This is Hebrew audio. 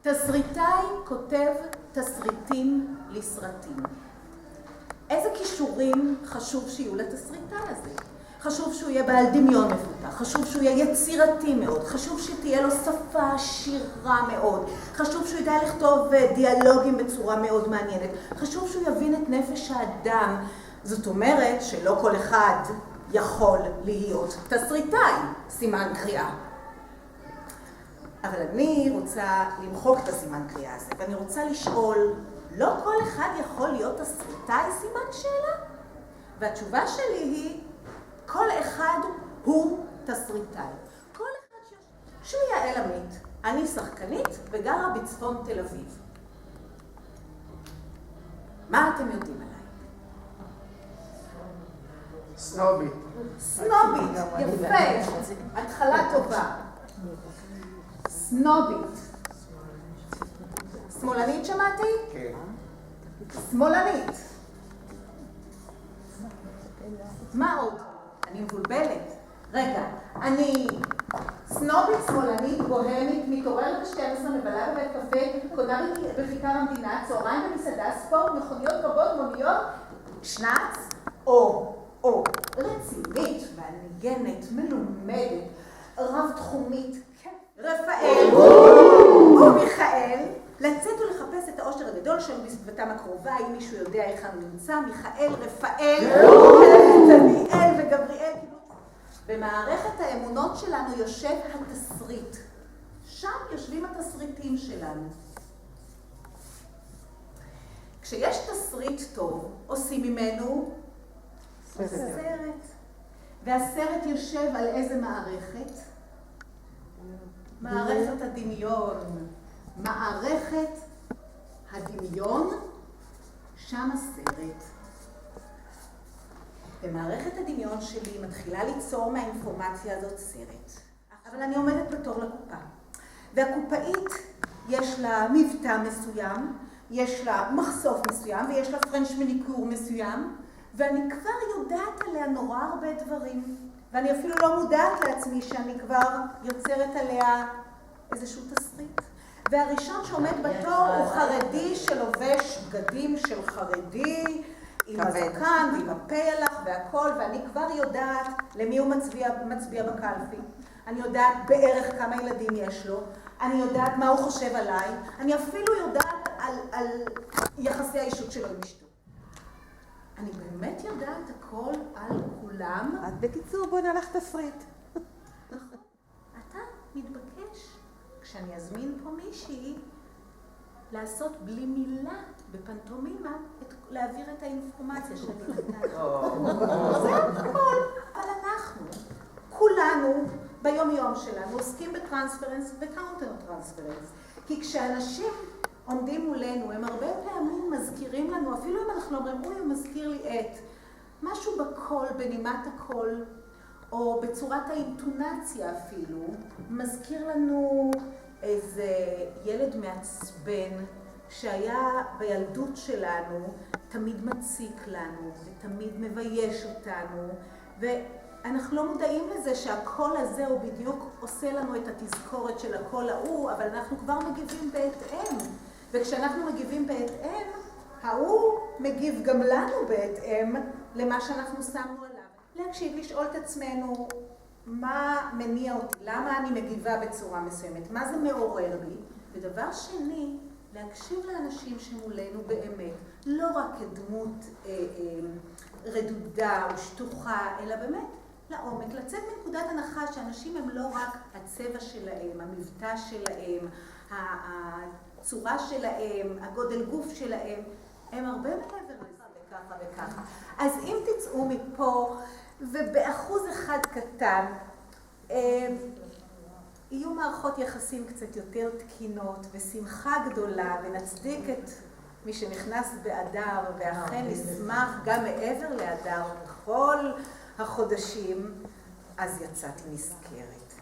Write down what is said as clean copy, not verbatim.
תסריטאי כותב תסריטים לסרטים. איזה כישורים חשוב שיהיו לתסריטאי הזה? חשוב שהוא יהיה בעל דמיון מפותח, חשוב שהוא יהיה יצירתי מאוד, חשוב שתהיה לו שפה עשירה מאוד, חשוב שהוא ידע לכתוב דיאלוגים בצורה מאוד מעניינת, חשוב שהוא יבין את נפש האדם. זאת אומרת שלא כל אחד יכול להיות תסריטאי, סימן קריאה. אבל אני רוצה למחוק את הסימן קריאה הזה, ואני רוצה לשאול, לא כל אחד יכול להיות תסריטאי, סימן שאלה? והתשובה שלי היא, כל אחד הוא תסריטאי. כל אחד שמי יעל עמית, אני שחקנית וגרה בצפון תל אביב. מה אתם יודעים עליי? סנובית. סנובית, יפה, התחלה טובה. סנובית. שמאלנית שמעתי? כן. שמאלנית. מה עוד? אני מבולבלת. רגע, אני סנובית, שמאלנית, בוהמית, מתעוררת ב-12, מבלה בבית קפה, קונה בכיכר המדינה, צהריים במסעדה, ספורט, מכוניות רבות, מוניות, שנץ, או רצינית, מעניינת, מלומדת, רב-תחומית, רפאל ומיכאל, לצאת ולחפש את האושר הגדול שהם בסביבתם הקרובה, אם מישהו יודע איך הוא נמצא, מיכאל, רפאל, דניאל וגבריאל. במערכת האמונות שלנו יושב התסריט. שם יושבים התסריטים שלנו. כשיש תסריט טוב, עושים ממנו סרט. והסרט יושב על איזה מערכת? מערכת הדמיון. מערכת הדמיון, שם הסרט. ומערכת הדמיון שלי מתחילה ליצור מהאינפורמציה הזאת סרט. אבל אני עומדת בתור לקופה. והקופאית יש לה מבטא מסוים, יש לה מחשוף מסוים, ויש לה פרנץ' מניקור מסוים, ואני כבר יודעת עליה נורא הרבה דברים. ואני אפילו לא מודעת לעצמי שאני כבר יוצרת עליה איזשהו תסריט. והראשון שעומד בתור הוא חרדי שלובש בגדים של חרדי, עם הזקן ועם הפלח והכל, ואני כבר יודעת למי הוא מצביע בקלפי. אני יודעת בערך כמה ילדים יש לו, אני יודעת מה הוא חושב עליי, אני אפילו יודעת על יחסי האישות שלו עם אשתו. אני באמת יודעת הכל על כולם. אז בקיצור בוא נלך תסריט. נכון. אתה מתבקש, כשאני אזמין פה מישהי, לעשות בלי מילה בפנטומימה, להעביר את האינפורמציה שאני נתנה. זה הכל. אבל אנחנו, כולנו, ביום-יום שלנו, עוסקים בטרנספרנס וקאונטר טרנספרנס. כי כשאנשים עומדים מולנו, הם הרבה פעמים מזכירים לנו, אפילו אם אנחנו אומרים, אוי, הוא מזכיר לי את משהו בקול, בנימת הקול, או בצורת האינטונציה אפילו, מזכיר לנו איזה ילד מעצבן שהיה בילדות שלנו, תמיד מציק לנו ותמיד מבייש אותנו, ואנחנו לא מודעים לזה שהקול הזה הוא בדיוק עושה לנו את התזכורת של הקול ההוא, אבל אנחנו כבר מגיבים בהתאם. וכשאנחנו מגיבים בהתאם, ההוא מגיב גם לנו בהתאם למה שאנחנו שמנו עליו. להקשיב, לשאול את עצמנו מה מניע אותי, למה אני מגיבה בצורה מסוימת, מה זה מעורר לי. ודבר שני, להקשיב לאנשים שמולנו באמת, לא רק כדמות רדודה או שטוחה, אלא באמת לעומק, לצאת מנקודת הנחה שאנשים הם לא רק הצבע שלהם, המבטא שלהם, הצורה שלהם, הגודל גוף שלהם, הם הרבה מעבר לזה וככה וככה. אז אם תצאו מפה ובאחוז אחד קטן, יהיו מערכות יחסים קצת יותר תקינות ושמחה גדולה, ונצדיק את מי שנכנס באדר, ואכן נשמח גם מעבר לאדר בכל החודשים, אז יצאתי נזכרת.